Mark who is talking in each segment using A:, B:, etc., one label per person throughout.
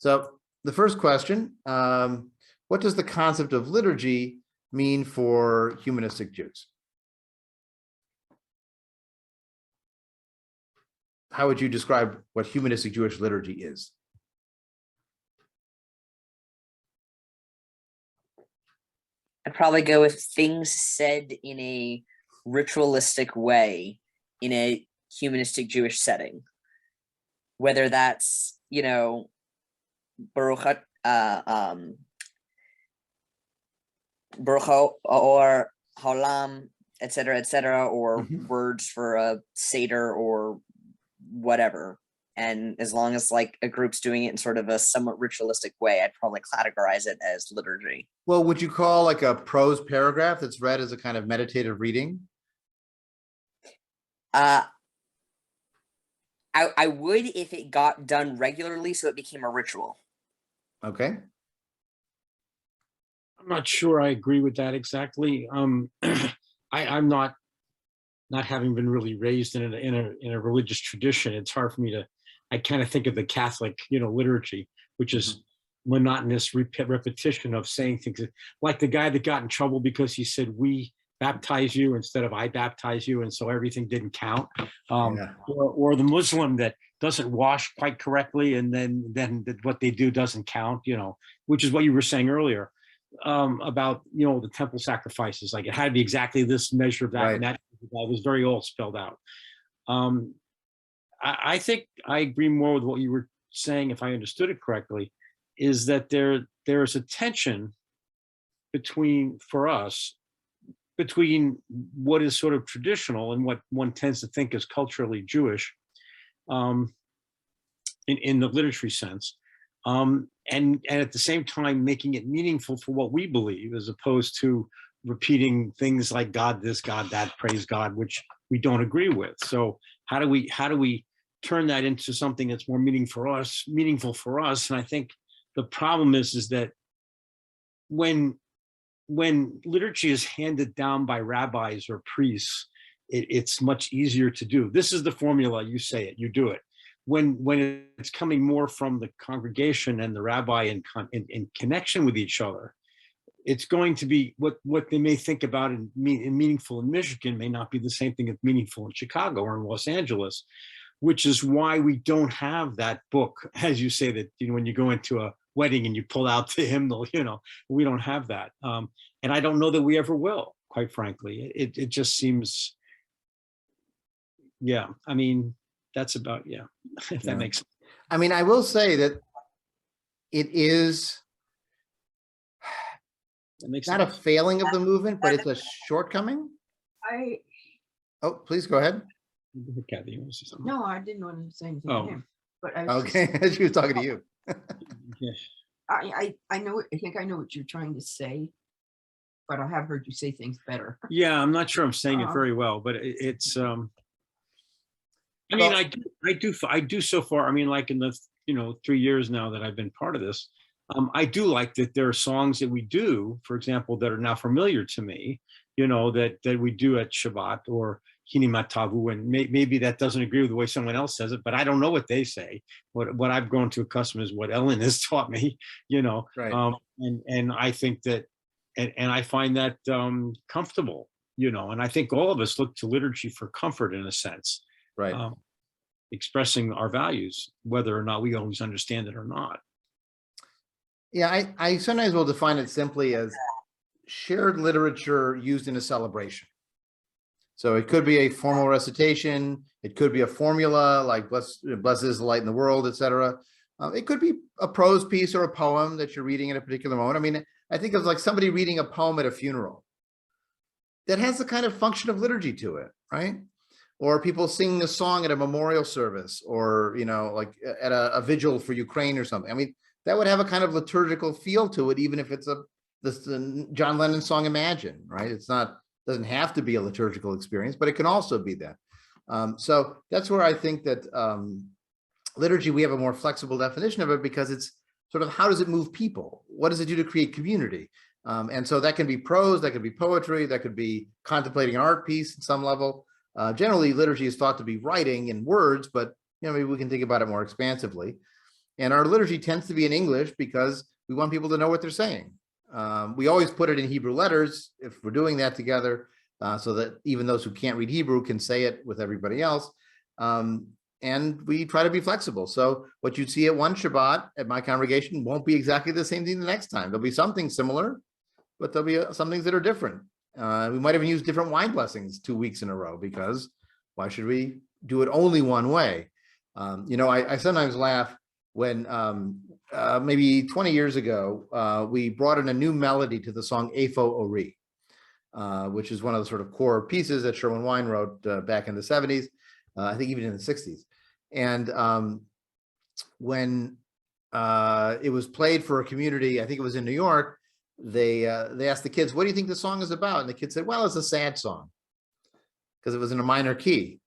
A: So the first question, what does the concept of liturgy mean for humanistic Jews? How would you describe what humanistic Jewish liturgy is?
B: I'd probably go with things said in a ritualistic way in a humanistic Jewish setting. Whether that's, Baruch or Haolam, etc., or words for a Seder or whatever. And as long as like a group's doing it in sort of a somewhat ritualistic way, I'd probably categorize it as liturgy.
A: Well, would you call like a prose paragraph that's read as a kind of meditative reading?
B: I would if it got done regularly, so it became a ritual.
A: Okay.
C: I'm not sure I agree with that exactly. I'm not having been really raised in a religious tradition. It's hard for me to. I kind of think of the Catholic, liturgy, which is monotonous repetition of saying things like the guy that got in trouble because he said we baptize you instead of I baptize you, and so everything didn't count. Or the Muslim that doesn't wash quite correctly, and then what they do doesn't count. Which is what you were saying earlier about the temple sacrifices. Like it had to be exactly this measure of that,
A: right.
C: And that was very all spelled out. I think I agree more with what you were saying, if I understood it correctly, is that there is a tension between what is sort of traditional and what one tends to think is culturally Jewish in the literary sense, and at the same time making it meaningful for what we believe, as opposed to repeating things like God this, God that, praise God, which we don't agree with. So how do we turn that into something that's more meaningful for us? And I think the problem is that when liturgy is handed down by rabbis or priests, it's much easier to do. This is the formula, you say it, you do it. When it's coming more from the congregation and the rabbi in connection with each other, it's going to be what they may think about in meaningful in Michigan may not be the same thing as meaningful in Chicago or in Los Angeles, which is why we don't have that book, as you say, that when you go into a wedding and you pull out the hymnal, we don't have that. And I don't know that we ever will, quite frankly. It just seems, I mean, that's about, if that makes sense.
A: I mean, I will say that it is not a failing of the movement, but it's a shortcoming. Oh, please go ahead.
C: Kathy, you want to say something?
D: No, I didn't want to say anything to him. But I was
A: okay, she was talking to you.
D: I know. I think I know what you're trying to say, but I have heard you say things better.
C: Yeah, I'm not sure I'm saying it very well, but it's. I mean, I do so far. I mean, like in the 3 years now that I've been part of this, I do like that there are songs that we do, for example, that are now familiar to me. That we do at Shabbat or Hini Matavu, and maybe that doesn't agree with the way someone else says it, but I don't know what they say. What I've grown to accustom is what Ellen has taught me,
A: Right.
C: And I think that, and I find that comfortable, and I think all of us look to liturgy for comfort in a sense,
A: Right.
C: Expressing our values, whether or not we always understand it or not.
A: Yeah, I sometimes will define it simply as shared literature used in a celebration. So it could be a formal recitation, it could be a formula like blessed is the light in the world, etc. It could be a prose piece or a poem that you're reading at a particular moment. I mean, I think of like somebody reading a poem at a funeral that has the kind of function of liturgy to it, right? Or people singing a song at a memorial service, or like at a vigil for Ukraine or something. I mean, that would have a kind of liturgical feel to it, even if it's the John Lennon song Imagine, right? Doesn't have to be a liturgical experience, but it can also be that. So that's where I think that liturgy, we have a more flexible definition of it, because it's sort of, how does it move people? What does it do to create community? And so that can be prose, that could be poetry, that could be contemplating an art piece at some level. Generally, liturgy is thought to be writing in words, but maybe we can think about it more expansively. And our liturgy tends to be in English because we want people to know what they're saying. We always put it in Hebrew letters if we're doing that together, so that even those who can't read Hebrew can say it with everybody else. And we try to be flexible. So what you'd see at one Shabbat at my congregation won't be exactly the same thing the next time. There'll be something similar, but there'll be some things that are different. We might even use different wine blessings 2 weeks in a row, because why should we do it only one way? I sometimes laugh when maybe 20 years ago, we brought in a new melody to the song Efo Ori, which is one of the sort of core pieces that Sherwin Wine wrote back in the 70s, I think even in the 60s. And when it was played for a community, I think it was in New York, they asked the kids, what do you think the song is about? And the kids said, well, it's a sad song, because it was in a minor key.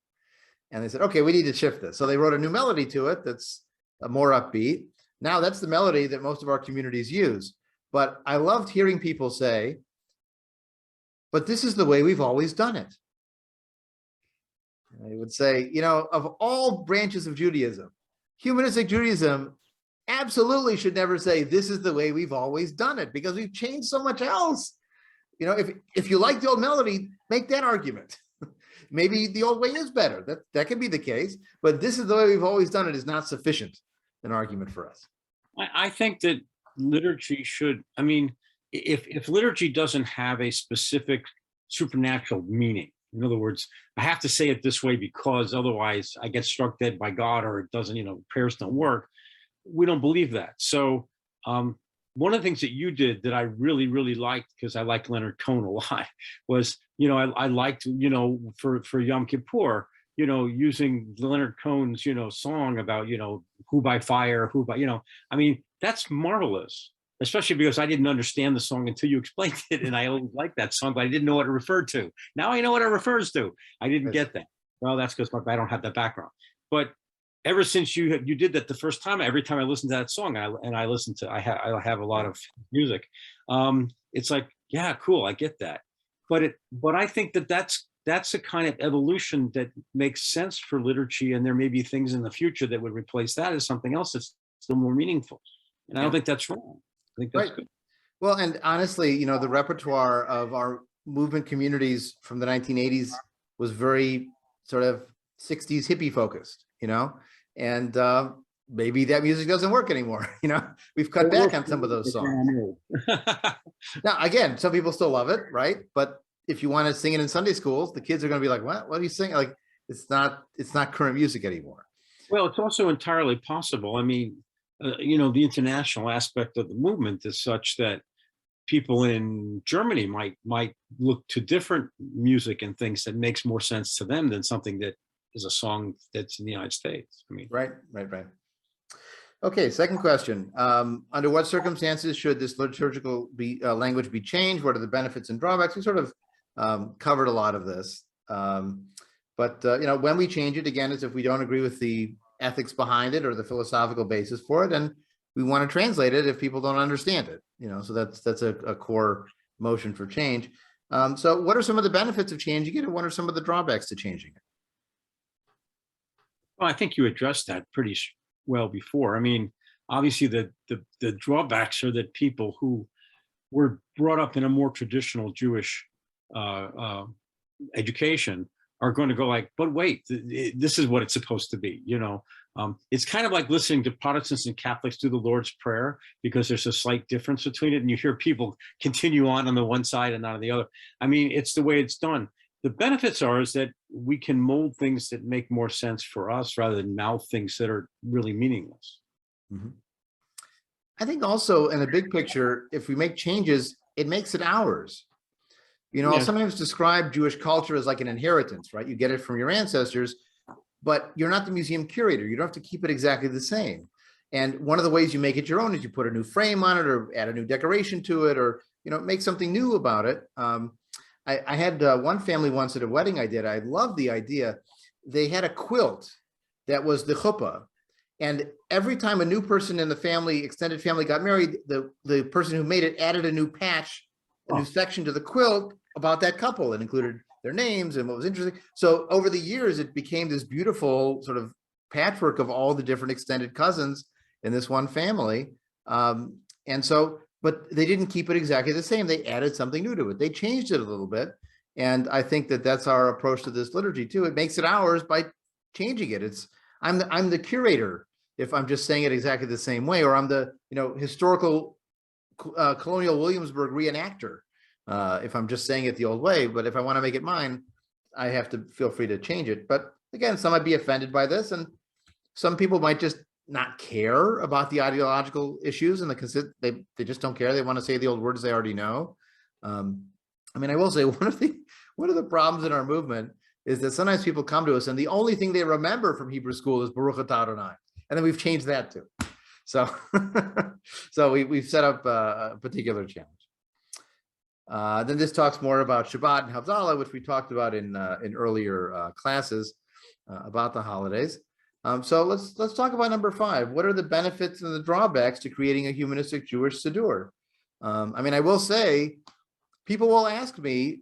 A: And they said, okay, we need to shift this. So they wrote a new melody to it that's more upbeat. Now that's the melody that most of our communities use. But I loved hearing people say, but this is the way we've always done it. I would say, of all branches of Judaism, humanistic Judaism absolutely should never say this is the way we've always done it, because we've changed so much else. If you like the old melody, make that argument. Maybe the old way is better. That could be the case, but this is the way we've always done it is not sufficient an argument for us.
C: I think that liturgy should, if liturgy doesn't have a specific supernatural meaning, in other words, I have to say it this way because otherwise I get struck dead by God, or it doesn't, prayers don't work. We don't believe that. So one of the things that you did that I really, really liked, because I like Leonard Cohen a lot, was, I liked, for Yom Kippur, using Leonard Cohen's, song about, who by fire, who by, that's marvelous. Especially because I didn't understand the song until you explained it, and I always liked that song, but I didn't know what it referred to. Now I know what it refers to. I didn't get that. Well, that's because I don't have that background. But ever since you did that the first time, every time I listen to that song, I have a lot of music. It's like, yeah, cool, I get that. But I think that's a kind of evolution that makes sense for liturgy, and there may be things in the future that would replace that as something else that's still more meaningful. And I don't think that's wrong. I think that's good.
A: Well, and honestly, the repertoire of our movement communities from the 1980s was very sort of 60s hippie focused, and maybe that music doesn't work anymore. We've cut back on some of those songs. Now, again, some people still love it, right? But if you want to sing it in Sunday schools, the kids are going to be like, what are you singing? Like, it's not current music anymore.
C: Well, it's also entirely possible. The international aspect of the movement is such that people in Germany might look to different music and things that makes more sense to them than something that is a song that's in the United States.
A: Right. Okay, second question. Under what circumstances should this liturgical language be changed? What are the benefits and drawbacks? We sort of covered a lot of this. But when we change it, again, is if we don't agree with the ethics behind it or the philosophical basis for it, and we want to translate it if people don't understand it. So that's a core motion for change. So what are some of the benefits of changing it, and what are some of the drawbacks to changing it?
C: Well, I think you addressed that pretty well before. Obviously the drawbacks are that people who were brought up in a more traditional Jewish education are going to go like, but wait, this is what it's supposed to be. It's kind of like listening to Protestants and Catholics do the Lord's Prayer, because there's a slight difference between it, and you hear people continue on the one side and not on the other. It's the way it's done. The benefits is that we can mold things that make more sense for us rather than mouth things that are really meaningless.
A: Mm-hmm. I think also in the big picture, if we make changes, it makes it ours. I'll sometimes describe Jewish culture as like an inheritance, right? You get it from your ancestors, but you're not the museum curator. You don't have to keep it exactly the same. And one of the ways you make it your own is you put a new frame on it, or add a new decoration to it, or, make something new about it. I had one family once at a wedding I did. I loved the idea. They had a quilt that was the chuppah. And every time a new person in the family, extended family, got married, the person who made it added a new patch, a new section to the quilt about that couple. It included their names and what was interesting. So over the years, it became this beautiful sort of patchwork of all the different extended cousins in this one family. And so, but they didn't keep it exactly the same. They added something new to it. They changed it a little bit. And I think that that's our approach to this liturgy too. It makes it ours by changing it. I'm the curator if I'm just saying it exactly the same way, or I'm the historical colonial Williamsburg reenactor if I'm just saying it the old way. But if I want to make it mine, I have to feel free to change it. But again, some might be offended by this, and some people might just not care about the ideological issues, and they just don't care. They want to say the old words they already know. I mean, I will say one of the problems in our movement is that sometimes people come to us and the only thing they remember from Hebrew school is Baruch Atah Adonai, and then we've changed that too. So, so we've set up a particular challenge. Then this talks more about Shabbat and Havdalah, which we talked about in earlier classes about the holidays. So let's talk about number 5. What are the benefits and the drawbacks to creating a humanistic Jewish Siddur? I mean, I will say, people will ask me,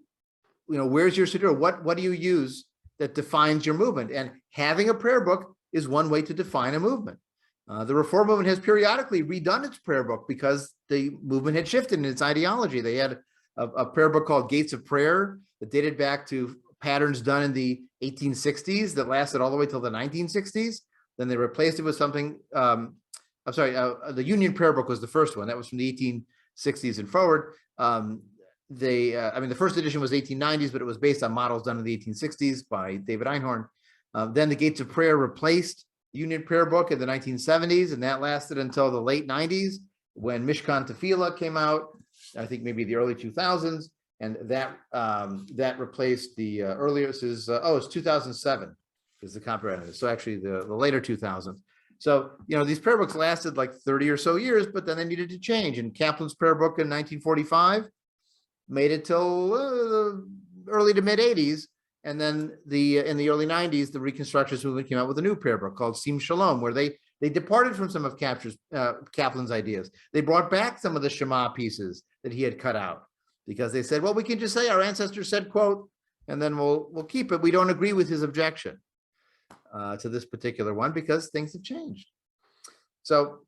A: where's your Siddur? What do you use that defines your movement? And having a prayer book is one way to define a movement. The Reform movement has periodically redone its prayer book because the movement had shifted in its ideology. They had a prayer book called Gates of Prayer that dated back to patterns done in the 1860s that lasted all the way till the 1960s. Then they replaced it with something, the Union Prayer Book was the first one. That was from the 1860s and forward. The first edition was 1890s, but it was based on models done in the 1860s by David Einhorn. Then the Gates of Prayer replaced the Union Prayer Book in the 1970s, and that lasted until the late 90s when Mishkan Tefillah came out, I think maybe the early 2000s, and that replaced the earlier, it's 2007 is the copyright on it. So actually the later 2000s. So, these prayer books lasted like 30 or so years, but then they needed to change. And Kaplan's prayer book in 1945 made it till the early to mid 80s. And then in the early 90s, the Reconstructionist movement came out with a new prayer book called Sim Shalom, where they departed from some of Kaplan's ideas. They brought back some of the Shema pieces that he had cut out because they said, well, we can just say our ancestors said, quote, and then we'll keep it. We don't agree with his objection to this particular one because things have changed. So,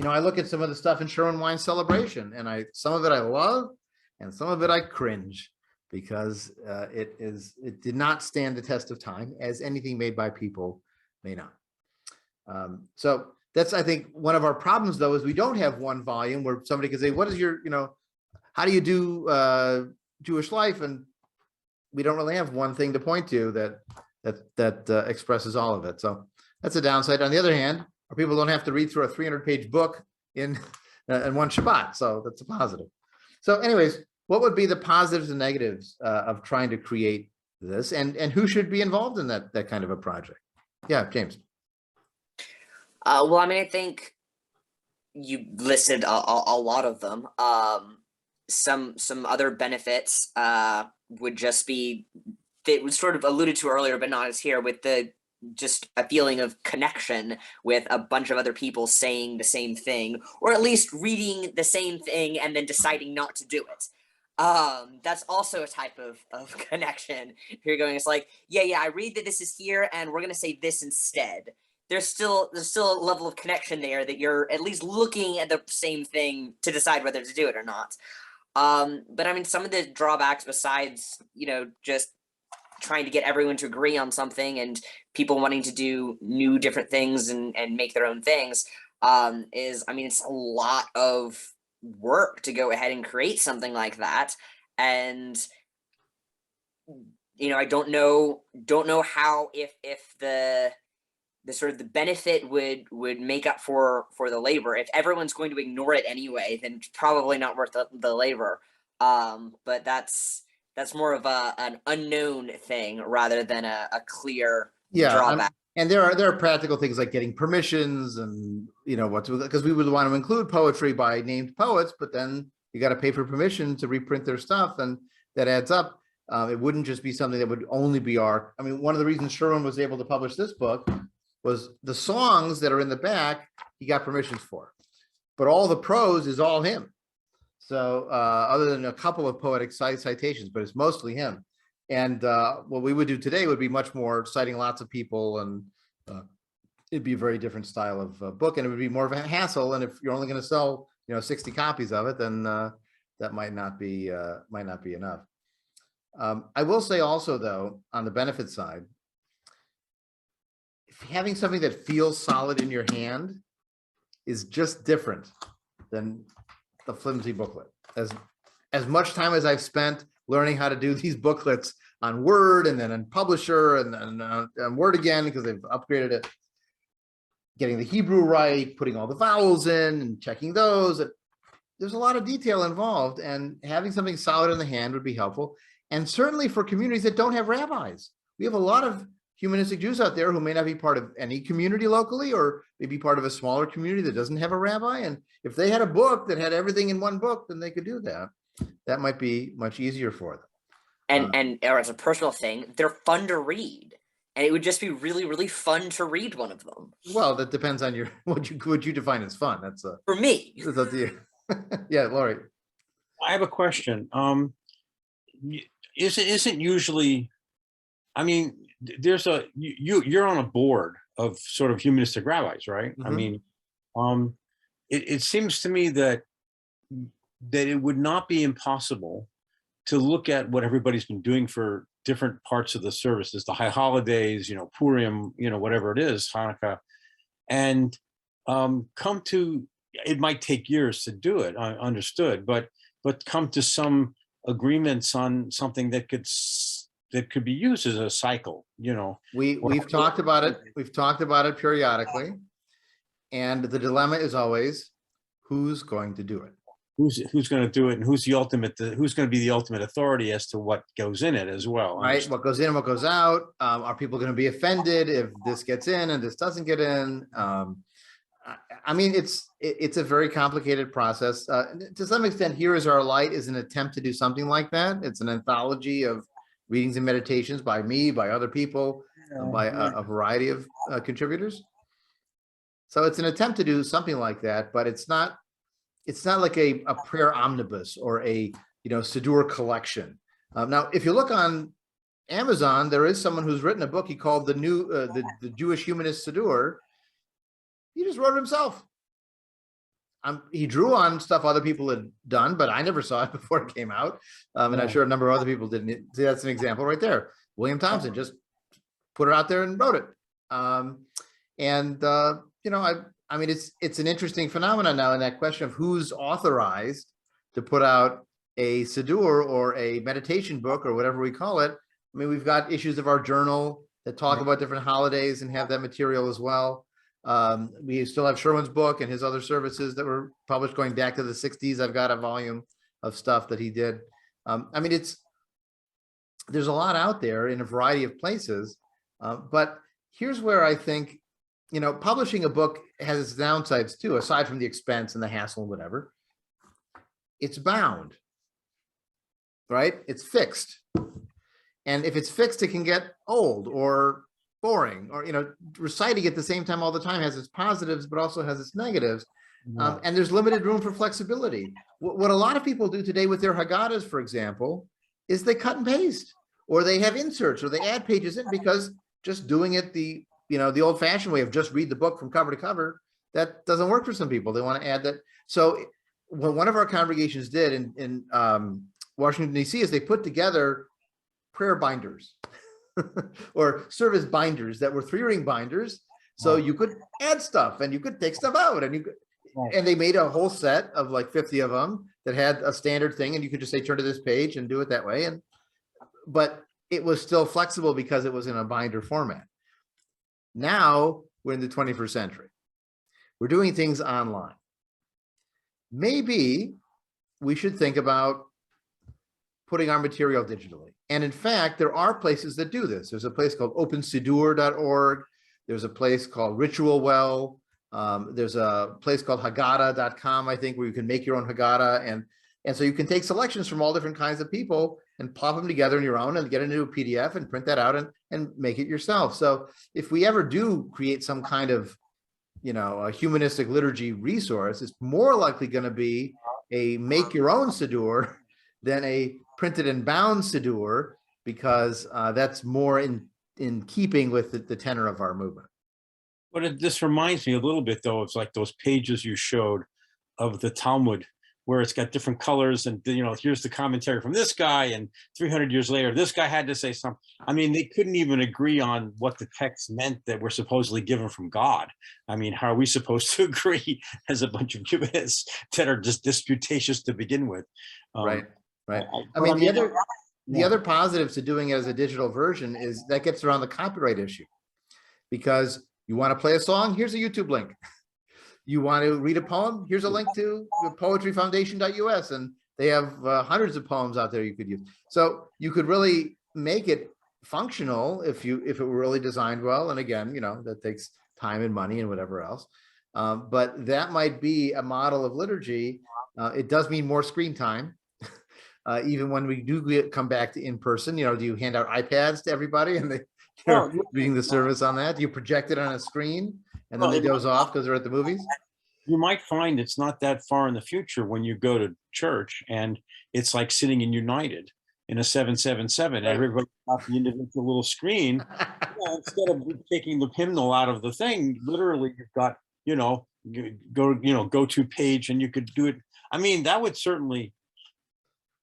A: I look at some of the stuff in Sherwin-Wine Celebration, and some of it I love, and some of it I cringe because it did not stand the test of time, as anything made by people may not. So that's, I think, one of our problems, though, is we don't have one volume where somebody can say, what is your, how do you do Jewish life? And we don't really have one thing to point to that expresses all of it. So that's a downside. On the other hand, our people don't have to read through a 300-page book in one Shabbat. So that's a positive. So anyways, what would be the positives and negatives of trying to create this, and who should be involved in that kind of a project? Yeah, James.
B: Well, I mean, I think you listed a lot of them. Some other benefits would just be, that was sort of alluded to earlier, but not as here, with just a feeling of connection with a bunch of other people saying the same thing, or at least reading the same thing and then deciding not to do it. That's also a type of connection. If you're going, it's like, yeah, I read that this is here and we're going to say this instead. There's still a level of connection there that you're at least looking at the same thing to decide whether to do it or not. But I mean, some of the drawbacks besides, just trying to get everyone to agree on something and people wanting to do new different things and make their own things, is, I mean, it's a lot of work to go ahead and create something like that. And, I don't know how, if the sort of the benefit would make up for the labor. If everyone's going to ignore it anyway, then it's probably not worth the labor. But that's more of an unknown thing rather than a clear drawback.
A: And there are practical things like getting permissions and because we would want to include poetry by named poets, but then you got to pay for permission to reprint their stuff, and that adds up. It wouldn't just be something that would only be one of the reasons Sherwin was able to publish this book was the songs that are in the back, he got permissions for, but all the prose is all him. So other than a couple of poetic citations, but it's mostly him. And what we would do today would be much more citing lots of people and it'd be a very different style of book, and it would be more of a hassle. And if you're only going to sell, 60 copies of it, then that might not be enough. I will say also, though, on the benefit side, having something that feels solid in your hand is just different than the flimsy booklet. As much time as I've spent learning how to do these booklets on Word and then on Publisher and on Word again, because they've upgraded it, getting the Hebrew right, putting all the vowels in and checking those. There's a lot of detail involved, and having something solid in the hand would be helpful. And certainly for communities that don't have rabbis. We have a lot of humanistic Jews out there who may not be part of any community locally, or maybe part of a smaller community that doesn't have a rabbi. And if they had a book that had everything in one book, then they could do that. That might be much easier for them.
B: Or as a personal thing, they're fun to read. And it would just be really, really fun to read one of them.
A: Well, that depends on what you define as fun. That's
B: for me.
A: That's up to you. Yeah, Laurie.
C: I have a question. Isn't usually, I mean, you're on a board of sort of humanistic rabbis, right? I mean, it seems to me that it would not be impossible to look at what everybody's been doing for different parts of the services, the high holidays, Purim, whatever it is, Hanukkah, and come to, it might take years to do it, I understood, but come to some agreements on something that could be used as a cycle,
A: We've talked about it. We've talked about it periodically. And the dilemma is always, who's going to do it?
C: Who's going to do it, and who's going to be the ultimate authority as to what goes in it as well.
A: Right, what goes in, what goes out. Are people going to be offended if this gets in and this doesn't get in? I mean, it's a very complicated process. To some extent, Here Is Our Light is an attempt to do something like that. It's an anthology of readings and meditations by me, by other people, by a variety of contributors. So it's an attempt to do something like that, but it's not like a prayer omnibus or a Siddur collection. Now, if you look on Amazon, there is someone who's written a book he called the Jewish Humanist Siddur. He just wrote it himself. He drew on stuff other people had done, but I never saw it before it came out. And I'm sure a number of other people didn't. See, that's an example right there. William Thompson just put it out there and wrote it. I mean, it's an interesting phenomenon now in that question of who's authorized to put out a Siddur or a meditation book or whatever we call it. I mean, we've got issues of our journal that talk about different holidays and have that material as well. We still have Sherwin's book and his other services that were published going back to the 60s. I've got a volume of stuff that he did. I mean, there's a lot out there in a variety of places, but here's where I think, publishing a book has its downsides too, aside from the expense and the hassle and whatever. It's bound, right? It's fixed. And if it's fixed, it can get old or boring, or, reciting at the same time all the time has its positives, but also has its negatives. And there's limited room for flexibility. What a lot of people do today with their Haggadahs, for example, is they cut and paste, or they have inserts, or they add pages in, because just doing it the old-fashioned way of just read the book from cover to cover, that doesn't work for some people. They want to add that. So what one of our congregations did in Washington, D.C. is they put together prayer binders or service binders that were 3-ring binders. So you could add stuff and you could take stuff out, and and they made a whole set of like 50 of them that had a standard thing, and you could just say, turn to this page and do it that way. But it was still flexible because it was in a binder format. Now we're in the 21st century. We're doing things online. Maybe we should think about putting our material digitally. And in fact, there are places that do this. There's a place called opensiddur.org. There's a place called Ritualwell. There's a place called Haggadah.com, I think, where you can make your own Haggadah. And so you can take selections from all different kinds of people and plop them together in your own and get into a PDF and print that out and make it yourself. So if we ever do create some kind of, a humanistic liturgy resource, it's more likely going to be a make your own Siddur than a printed and bound Siddur, because that's more in keeping with the tenor of our movement.
C: But this reminds me a little bit, though, of like those pages you showed of the Talmud, where it's got different colors and, here's the commentary from this guy, and 300 years later, this guy had to say something. I mean, they couldn't even agree on what the text meant that were supposedly given from God. I mean, how are we supposed to agree as a bunch of humanists that are just disputatious to begin with?
A: Right. I
C: but
A: mean, the
C: yeah.
A: other positives to doing it as a digital version is that gets around the copyright issue, because you want to play a song, here's a YouTube link. You want to read a poem, here's a link to the poetryfoundation.us, and they have hundreds of poems out there you could use. So you could really make it functional if it were really designed well. And again, that takes time and money and whatever else. But that might be a model of liturgy. It does mean more screen time. Even when we do come back to in person, do you hand out iPads to everybody and they're reading the service on that? Do you project it on a screen and then they doze off because they're at the movies?
C: You might find it's not that far in the future when you go to church and it's like sitting in United in a 777.
A: Right.
C: Everybody got the individual little screen. Instead of taking the hymnal out of the thing, literally you've got, go to page, and you could do it. I mean, that would certainly.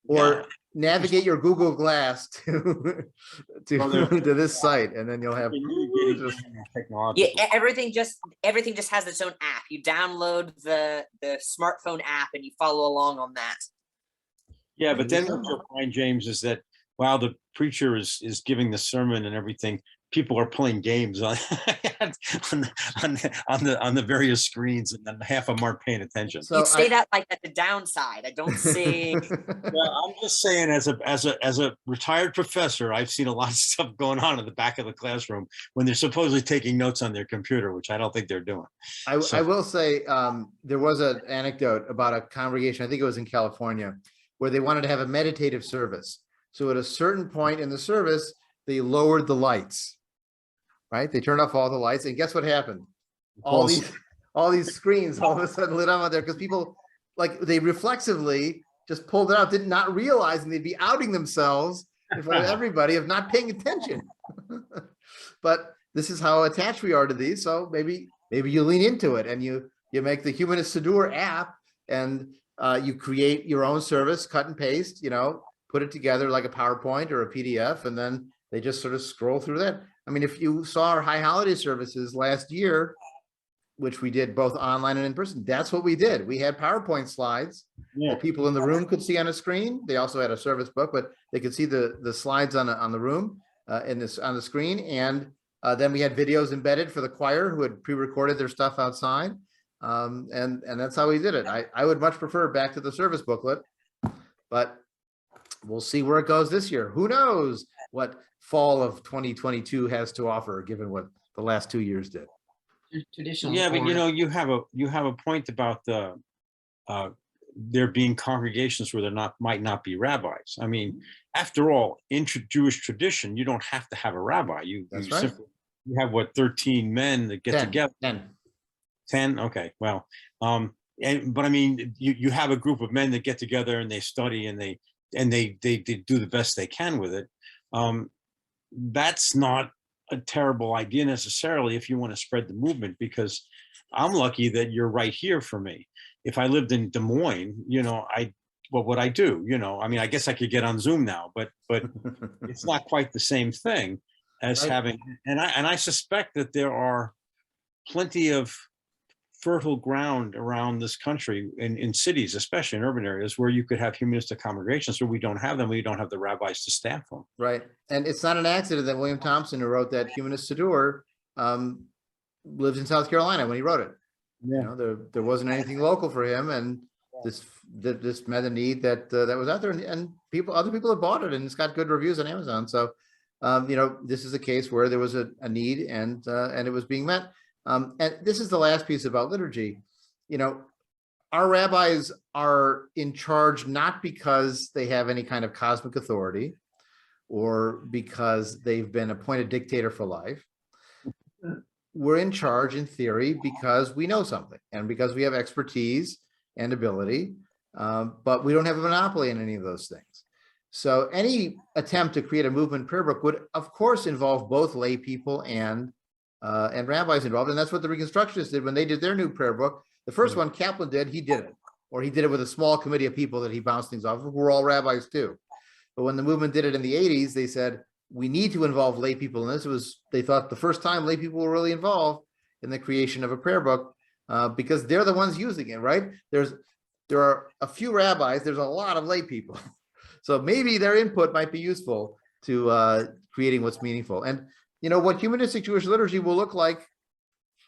A: Or navigate your Google Glass to this site, and then you'll have
B: Yeah, everything just has its own app. You download the smartphone app and you follow along on that.
C: Yeah, but then what you'll find, James, is that while the preacher is giving the sermon and everything, people are playing games on the various screens, and then half of them aren't paying attention.
B: So you'd say that like at the downside. I don't see.
C: Well, I'm just saying, as a retired professor, I've seen a lot of stuff going on in the back of the classroom when they're supposedly taking notes on their computer, which I don't think they're doing.
A: I will say there was an anecdote about a congregation, I think it was in California, where they wanted to have a meditative service. So at a certain point in the service, they lowered the lights. Right? They turned off all the lights, and guess what happened? All these screens all of a sudden lit up out there, because people, like, they reflexively just pulled it out, did not realizing they'd be outing themselves in front of everybody of not paying attention. But this is how attached we are to these. So maybe you lean into it and you make the Humanist Siddur app, and you create your own service, cut and paste, put it together like a PowerPoint or a PDF, and then they just sort of scroll through that. I mean, if you saw our high holiday services last year, which we did both online and in person, that's what we did. We had PowerPoint slides that people in the room could see on a screen. They also had a service book, but they could see the slides on the room on the screen. And then we had videos embedded for the choir who had pre-recorded their stuff outside. And that's how we did it. I would much prefer back to the service booklet, but we'll see where it goes this year. Who knows what fall of 2022 has to offer, given what the last 2 years did.
D: Traditional.
C: Yeah, but you have a point about there being congregations where there might not be rabbis. I mean, after all, in Jewish tradition, you don't have to have a rabbi.
A: That's right.
C: You have 13 men that get together. 10. Okay, well, but I mean, you have a group of men that get together and they study and they do the best they can with it. That's not a terrible idea necessarily if you want to spread the movement, because I'm lucky that you're right here for me. If I lived in Des Moines, what would I do? I mean, I guess I could get on Zoom now, but it's not quite the same thing as having, and I suspect that there are plenty of fertile ground around this country in cities, especially in urban areas, where you could have humanistic congregations where we don't have them. We don't have the rabbis to staff them. Right.
A: And it's not an accident that William Thompson, who wrote that Humanist Siddur, lived in South Carolina when he wrote it.
C: Yeah.
A: There wasn't anything local for him, and this met a need that was out there, and other people have bought it, and it's got good reviews on Amazon. So this is a case where there was a need, and it was being met. And this is the last piece about liturgy. Our rabbis are in charge not because they have any kind of cosmic authority or because they've been appointed dictator for life. We're in charge in theory because we know something and because we have expertise and ability, but we don't have a monopoly in any of those things. So any attempt to create a movement prayer book would, of course, involve both lay people and and rabbis involved. And that's what the Reconstructionists did when they did their new prayer book. The first
C: Right.
A: one Kaplan did, he did it. Or he did it with a small committee of people that he bounced things off of, who were all rabbis too. But when the movement did it in the 80s, they said, we need to involve lay people in this. They thought the first time lay people were really involved in the creation of a prayer book, because they're the ones using it, right? There are a few rabbis, there's a lot of lay people. So maybe their input might be useful to creating what's meaningful. And you know what humanistic Jewish liturgy will look like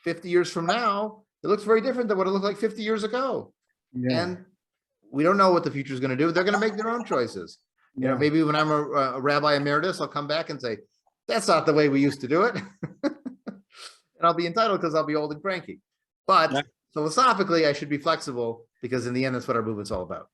A: 50 years from now, it looks very different than what it looked like 50 years ago.
C: Yeah.
A: And we don't know what the future is going to do. They're going to make their own choices. You know,
C: Yeah.
A: maybe when I'm a rabbi emeritus, I'll come back and say, that's not the way we used to do it. And I'll be entitled because I'll be old and cranky. But
C: Yeah.
A: philosophically, I should be flexible because in the end, that's what our movement's all about.